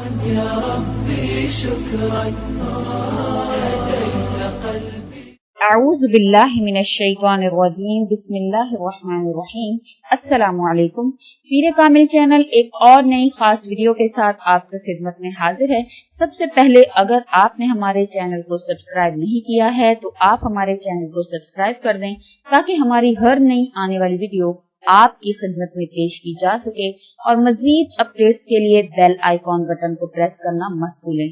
يا ربي شكرا هديت قلبي. اعوذ باللہ من الشیطان الرجیم، بسم اللہ الرحمن الرحیم۔ السلام علیکم۔ پیر کامل چینل ایک اور نئی خاص ویڈیو کے ساتھ آپ کی خدمت میں حاضر ہے۔ سب سے پہلے اگر آپ نے ہمارے چینل کو سبسکرائب نہیں کیا ہے تو آپ ہمارے چینل کو سبسکرائب کر دیں تاکہ ہماری ہر نئی آنے والی ویڈیو آپ کی خدمت میں پیش کی جا سکے، اور مزید اپڈیٹس کے لیے بیل آئیکن بٹن کو پریس کرنا مت بھولیں۔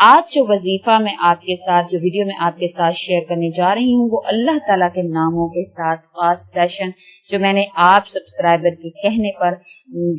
آج جو وظیفہ میں آپ کے ساتھ، جو ویڈیو میں آپ کے ساتھ شیئر کرنے جا رہی ہوں، وہ اللہ تعالیٰ کے ناموں کے ساتھ خاص سیشن جو میں نے آپ سبسکرائبر کے کہنے پر،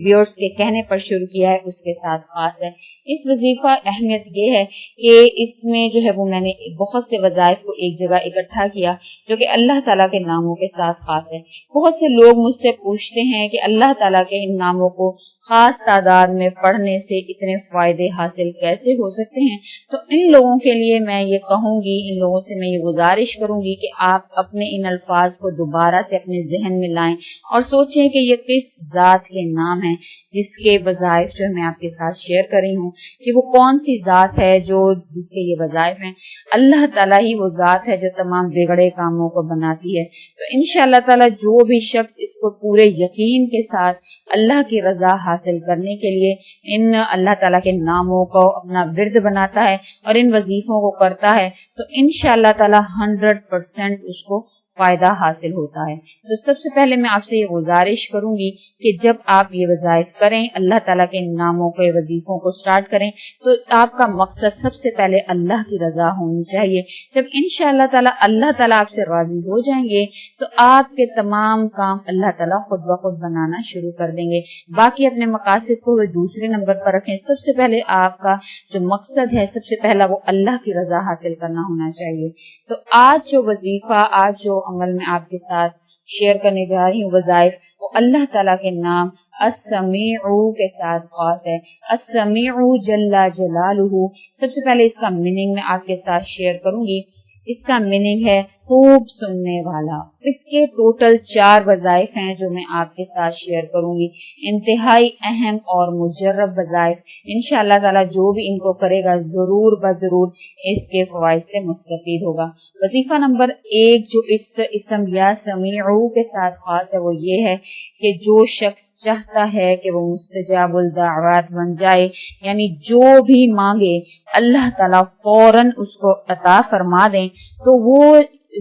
ویورز کے کہنے پر شروع کیا ہے، اس کے ساتھ خاص ہے۔ اس وظیفہ اہمیت یہ ہے کہ اس میں جو ہے وہ میں نے بہت سے وظائف کو ایک جگہ اکٹھا کیا جو کہ اللہ تعالیٰ کے ناموں کے ساتھ خاص ہے۔ بہت سے لوگ مجھ سے پوچھتے ہیں کہ اللہ تعالیٰ کے ان ناموں کو خاص تعداد میں پڑھنے سے اتنے فائدے حاصل کیسے ہو سکتے ہیں، تو ان لوگوں کے لیے میں یہ کہوں گی، ان لوگوں سے میں یہ گزارش کروں گی کہ آپ اپنے ان الفاظ کو دوبارہ سے اپنے ذہن میں لائیں اور سوچیں کہ یہ کس ذات کے نام ہیں جس کے وظائف جو میں آپ کے ساتھ شیئر کر رہی ہوں، کہ وہ کون سی ذات ہے جس کے یہ وظائف ہیں۔ اللہ تعالیٰ ہی وہ ذات ہے جو تمام بگڑے کاموں کو بناتی ہے۔ تو انشاءاللہ تعالیٰ جو بھی شخص اس کو پورے یقین کے ساتھ اللہ کی رضا حاصل کرنے کے لیے ان اللہ تعالیٰ کے ناموں کو اپنا ورد بناتا ہے اور ان وظیفوں کو کرتا ہے تو انشاءاللہ تعالیٰ 100% اس کو فائدہ حاصل ہوتا ہے۔ تو سب سے پہلے میں آپ سے یہ گزارش کروں گی کہ جب آپ یہ وظائف کریں، اللہ تعالیٰ کے ناموں کے وظیفوں کو سٹارٹ کریں، تو آپ کا مقصد سب سے پہلے اللہ کی رضا ہونی چاہیے۔ جب انشاءاللہ تعالیٰ اللہ تعالیٰ آپ سے راضی ہو جائیں گے تو آپ کے تمام کام اللہ تعالیٰ خود بخود بنانا شروع کر دیں گے۔ باقی اپنے مقاصد کو وہ دوسرے نمبر پر رکھیں۔ سب سے پہلے آپ کا جو مقصد ہے، سب سے پہلا وہ اللہ کی رضا حاصل کرنا ہونا چاہیے۔ تو آج جو وظیفہ، آج جو عمل میں آپ کے ساتھ شیئر کرنے جا رہی ہوں، وظائف، وہ اللہ تعالیٰ کے نام السمیع کے ساتھ خاص ہے۔ السمیع جل جلالہ۔ سب سے پہلے اس کا میننگ میں آپ کے ساتھ شیئر کروں گی۔ اس کا میننگ ہے خوب سننے والا۔ اس کے ٹوٹل 4 وظائف ہیں جو میں آپ کے ساتھ شیئر کروں گی، انتہائی اہم اور مجرب وظائف۔ انشاءاللہ تعالیٰ جو بھی ان کو کرے گا ضرور بضرور اس کے فوائد سے مستفید ہوگا۔ وظیفہ نمبر 1 جو اس اسم یا سمیع کے ساتھ خاص ہے، وہ یہ ہے کہ جو شخص چاہتا ہے کہ وہ مستجاب الدعوات بن جائے، یعنی جو بھی مانگے اللہ تعالیٰ فوراً اس کو عطا فرما دیں، تو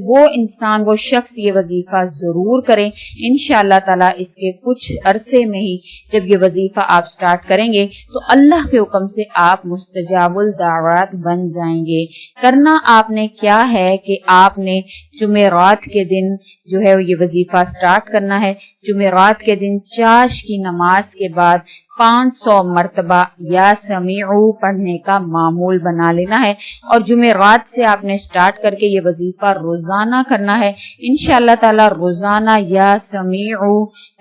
وہ انسان، وہ شخص یہ وظیفہ ضرور کریں۔ انشاءاللہ تعالیٰ اس کے کچھ عرصے میں ہی جب یہ وظیفہ آپ سٹارٹ کریں گے تو اللہ کے حکم سے آپ مستجاب الدعوات بن جائیں گے۔ کرنا آپ نے کیا ہے کہ آپ نے جمعرات کے دن جو ہے یہ وظیفہ سٹارٹ کرنا ہے۔ جمعرات کے دن چاش کی نماز کے بعد 500 مرتبہ یا سمیع پڑھنے کا معمول بنا لینا ہے، اور جمعرات سے آپ نے سٹارٹ کر کے یہ وظیفہ روزانہ کرنا ہے۔ انشاءاللہ تعالی روزانہ یا سمیع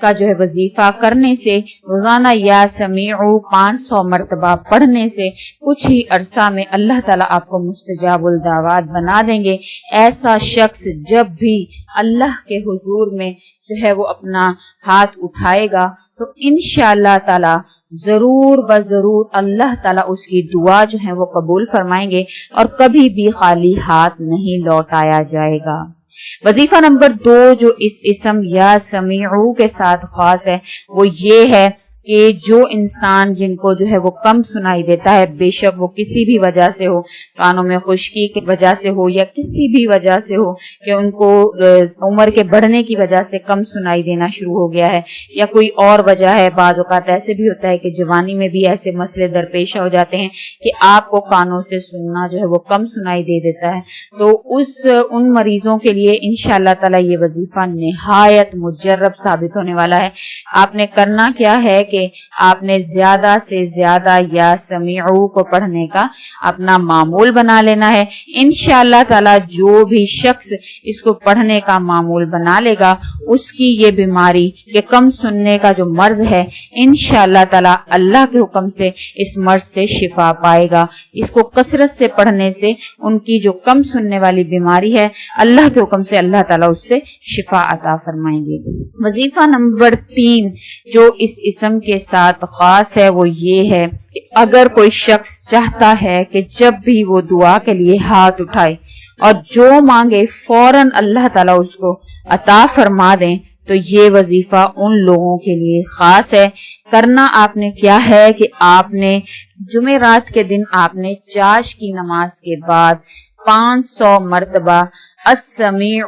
کا جو ہے وظیفہ کرنے سے، روزانہ یا سمیع 500 مرتبہ پڑھنے سے کچھ ہی عرصہ میں اللہ تعالیٰ آپ کو مستجاب الدعوات بنا دیں گے۔ ایسا شخص جب بھی اللہ کے حضور میں جو ہے وہ اپنا ہاتھ اٹھائے گا تو انشاءاللہ تعالی ضرور بضرور اللہ تعالیٰ اس کی دعا جو ہے وہ قبول فرمائیں گے اور کبھی بھی خالی ہاتھ نہیں لوٹایا جائے گا۔ وظیفہ نمبر 2 جو اس اسم یا سمیع کے ساتھ خاص ہے، وہ یہ ہے کہ جو انسان جن کو جو ہے وہ کم سنائی دیتا ہے، بے شک وہ کسی بھی وجہ سے ہو، کانوں میں خشکی کی وجہ سے ہو یا کسی بھی وجہ سے ہو، کہ ان کو عمر کے بڑھنے کی وجہ سے کم سنائی دینا شروع ہو گیا ہے یا کوئی اور وجہ ہے، بعض اوقات ایسے بھی ہوتا ہے کہ جوانی میں بھی ایسے مسئلے درپیش ہو جاتے ہیں کہ آپ کو کانوں سے سننا جو ہے وہ کم سنائی دے دیتا ہے، تو ان مریضوں کے لیے انشاءاللہ تعالی یہ وظیفہ نہایت مجرب ثابت ہونے والا ہے۔ آپ نے کرنا کیا ہے کہ آپ نے زیادہ سے زیادہ یا سمیع کو پڑھنے کا اپنا معمول بنا لینا ہے۔ انشاءاللہ تعالی جو بھی شخص اس کو پڑھنے کا معمول بنا لے گا، اس کی یہ بیماری، یہ کم سننے کا جو مرض ہے، انشاءاللہ تعالی اللہ کے حکم سے اس مرض سے شفا پائے گا۔ اس کو کثرت سے پڑھنے سے ان کی جو کم سننے والی بیماری ہے، اللہ کے حکم سے اللہ تعالی اس سے شفا عطا فرمائیں گے۔ وظیفہ نمبر 3 جو اس اسم کے ساتھ خاص ہے وہ یہ ہے کہ اگر کوئی شخص چاہتا ہے کہ جب بھی وہ دعا کے لیے ہاتھ اٹھائے اور جو مانگے فوراً اللہ تعالیٰ اس کو عطا فرما دیں، تو یہ وظیفہ ان لوگوں کے لیے خاص ہے۔ کرنا آپ نے کیا ہے کہ آپ نے جمعرات کے دن آپ نے چاش کی نماز کے بعد 500 مرتبہ السمیع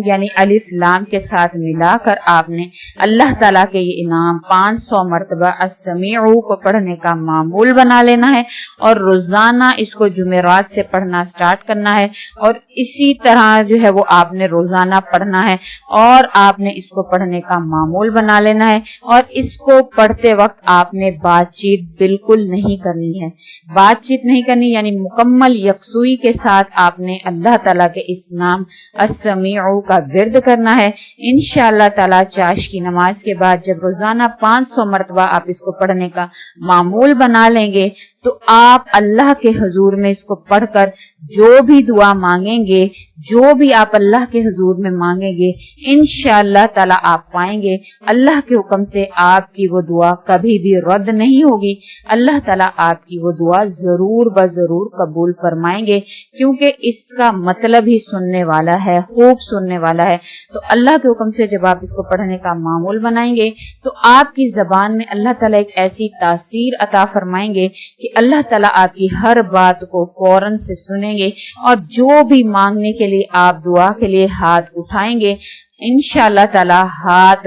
یعنی الف لام کے ساتھ ملا کر آپ نے اللہ تعالیٰ کے یہ انعام 500 مرتبہ السمیع کو پڑھنے کا معمول بنا لینا ہے، اور روزانہ اس کو جمعرات سے پڑھنا سٹارٹ کرنا ہے، اور اسی طرح جو ہے وہ آپ نے روزانہ پڑھنا ہے، اور آپ نے اس کو پڑھنے کا معمول بنا لینا ہے۔ اور اس کو پڑھتے وقت آپ نے بات چیت بالکل نہیں کرنی ہے، بات چیت نہیں کرنی، یعنی مکمل یکسوئی کے ساتھ آپ نے اللہ تعالیٰ کے اس نام السمیع کا ورد کرنا ہے۔ انشاءاللہ تعالیٰ چاش کی نماز کے بعد جب روزانہ 500 مرتبہ آپ اس کو پڑھنے کا معمول بنا لیں گے تو آپ اللہ کے حضور میں اس کو پڑھ کر جو بھی دعا مانگیں گے، جو بھی آپ اللہ کے حضور میں مانگیں گے، انشاءاللہ تعالیٰ آپ پائیں گے اللہ کے حکم سے آپ کی وہ دعا کبھی بھی رد نہیں ہوگی۔ اللہ تعالیٰ آپ کی وہ دعا ضرور بضرور قبول فرمائیں گے، کیونکہ اس کا مطلب ہی سننے والا ہے، خوب سننے والا ہے۔ تو اللہ کے حکم سے جب آپ اس کو پڑھنے کا معمول بنائیں گے تو آپ کی زبان میں اللہ تعالیٰ ایک ایسی تاثیر عطا فرمائیں گے کہ اللہ تعالیٰ آپ کی ہر بات کو فوراً سے سنیں گے، اور جو بھی مانگنے کے لیے آپ دعا کے لیے ہاتھ اٹھائیں گے انشاءاللہ تعالی ہاتھ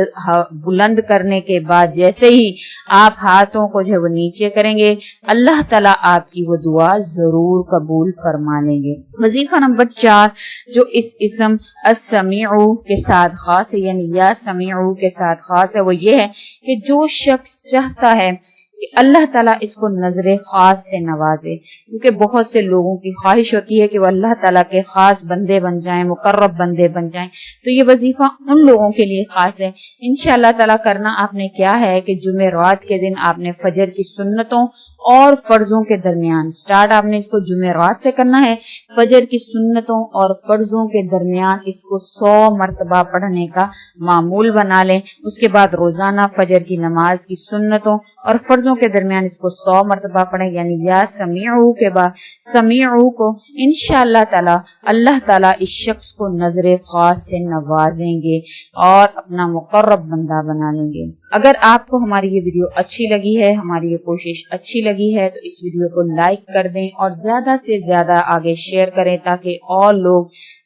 بلند کرنے کے بعد جیسے ہی آپ ہاتھوں کو جو وہ نیچے کریں گے اللہ تعالی آپ کی وہ دعا ضرور قبول فرما لیں گے۔ وظیفہ نمبر 4 جو اس اسم السمیع کے ساتھ خاص ہے، یعنی یا سمیع کے ساتھ خاص ہے، وہ یہ ہے کہ جو شخص چاہتا ہے کہ اللہ تعالیٰ اس کو نظر خاص سے نوازے، کیونکہ بہت سے لوگوں کی خواہش ہوتی ہے کہ وہ اللہ تعالیٰ کے خاص بندے بن جائیں، مقرب بندے بن جائیں، تو یہ وظیفہ ان لوگوں کے لیے خاص ہے۔ انشاءاللہ تعالیٰ کرنا آپ نے کیا ہے کہ جمعرات کے دن آپ نے فجر کی سنتوں اور فرضوں کے درمیان سٹارٹ آپ نے اس کو جمعرات سے کرنا ہے۔ فجر کی سنتوں اور فرضوں کے درمیان اس کو 100 مرتبہ پڑھنے کا معمول بنا لیں۔ اس کے بعد روزانہ فجر کی نماز کی سنتوں اور فرضوں کے درمیان اس کو 100 مرتبہ پڑھیں، یعنی یا سمیعو کے بعد سمیعو کو انشاءاللہ تعالی اللہ تعالی اس شخص کو نظر خاص سے نوازیں گے اور اپنا مقرب بندہ بنا لیں گے۔ اگر آپ کو ہماری یہ ویڈیو اچھی لگی ہے، ہماری یہ کوشش اچھی لگی ہے تو اس ویڈیو کو لائک کر دیں اور زیادہ سے زیادہ آگے شیئر کریں تاکہ اور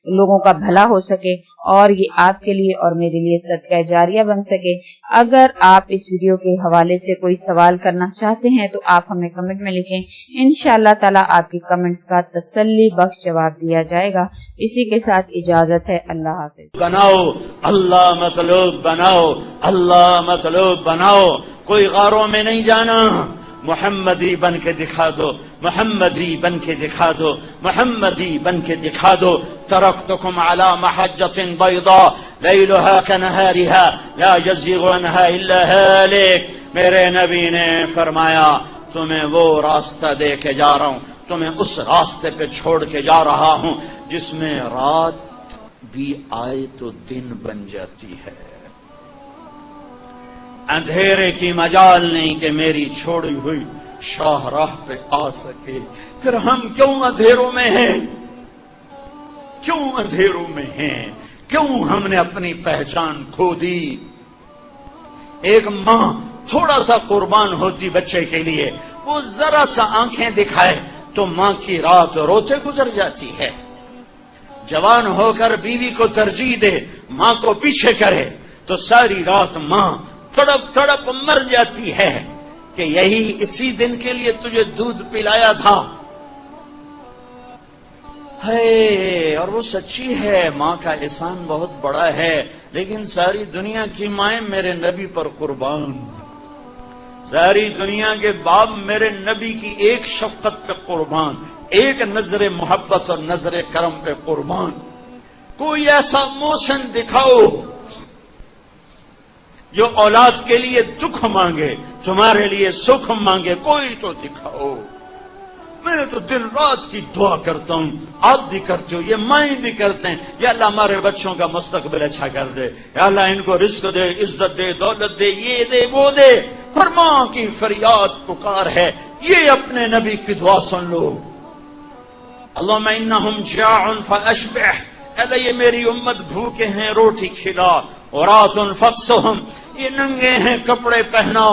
لوگوں کا بھلا ہو سکے اور یہ آپ کے لیے اور میرے لیے صدقہ جاریہ بن سکے۔ اگر آپ اس ویڈیو کے حوالے سے کوئی سوال کرنا چاہتے ہیں تو آپ ہمیں کمنٹ میں لکھیں، انشاءاللہ تعالی آپ کی کمنٹس کا تسلی بخش جواب دیا جائے گا۔ اسی کے ساتھ اجازت ہے، اللہ حافظ۔ بناؤ اللہ مطلوب بناؤ، اللہ مطلوب بناؤ، کوئی غاروں میں نہیں جانا، محمدی بن کے دکھا دو، محمدی بن کے دکھا دو، محمدی بن کے دکھا دو۔ ترکتکم علی محجۃ بیضاء لیلها کنہارها لا یزیغ عنہا الا ہالک۔ میرے نبی نے فرمایا تمہیں وہ راستہ دے کے جا رہا ہوں، تمہیں اس راستے پہ چھوڑ کے جا رہا ہوں جس میں رات بھی آئے تو دن بن جاتی ہے، اندھیرے کی مجال نہیں کہ میری چھوڑی ہوئی شاہراہ پہ آ سکے۔ پھر ہم کیوں اندھیروں میں ہیں؟ کیوں اندھیروں میں ہیں؟ کیوں ہم نے اپنی پہچان کھو دی؟ ایک ماں تھوڑا سا قربان ہوتی بچے کے لیے، وہ ذرا سا آنکھیں دکھائے تو ماں کی رات روتے گزر جاتی ہے۔ جوان ہو کر بیوی کو ترجیح دے، ماں کو پیچھے کرے تو ساری رات ماں تڑپ تڑپ مر جاتی ہے کہ یہی اسی دن کے لیے تجھے دودھ پلایا تھا۔ ہے اور وہ سچی ہے، ماں کا احسان بہت بڑا ہے، لیکن ساری دنیا کی مائیں میرے نبی پر قربان، ساری دنیا کے باپ میرے نبی کی ایک شفقت پہ قربان، ایک نظر محبت اور نظر کرم پہ قربان۔ کوئی ایسا محسن دکھاؤ جو اولاد کے لیے دکھ مانگے، تمہارے لیے سکھ مانگے، کوئی تو دکھاؤ۔ میں تو دن رات کی دعا کرتا ہوں، آپ بھی کرتے ہو، یہ مائیں بھی کرتے ہیں، یا اللہ ہمارے بچوں کا مستقبل اچھا کر دے، یا اللہ ان کو رزق دے، عزت دے، دولت دے، یہ دے وہ دے۔ اور ماں کی فریاد پکار ہے، یہ اپنے نبی کی دعا سن لو، اللہم انہم جاع فاشبع، اللہ یہ میری امت بھوکے ہیں روٹی کھلا، عراۃ فاکسوہم، یہ ننگے ہیں کپڑے پہنا،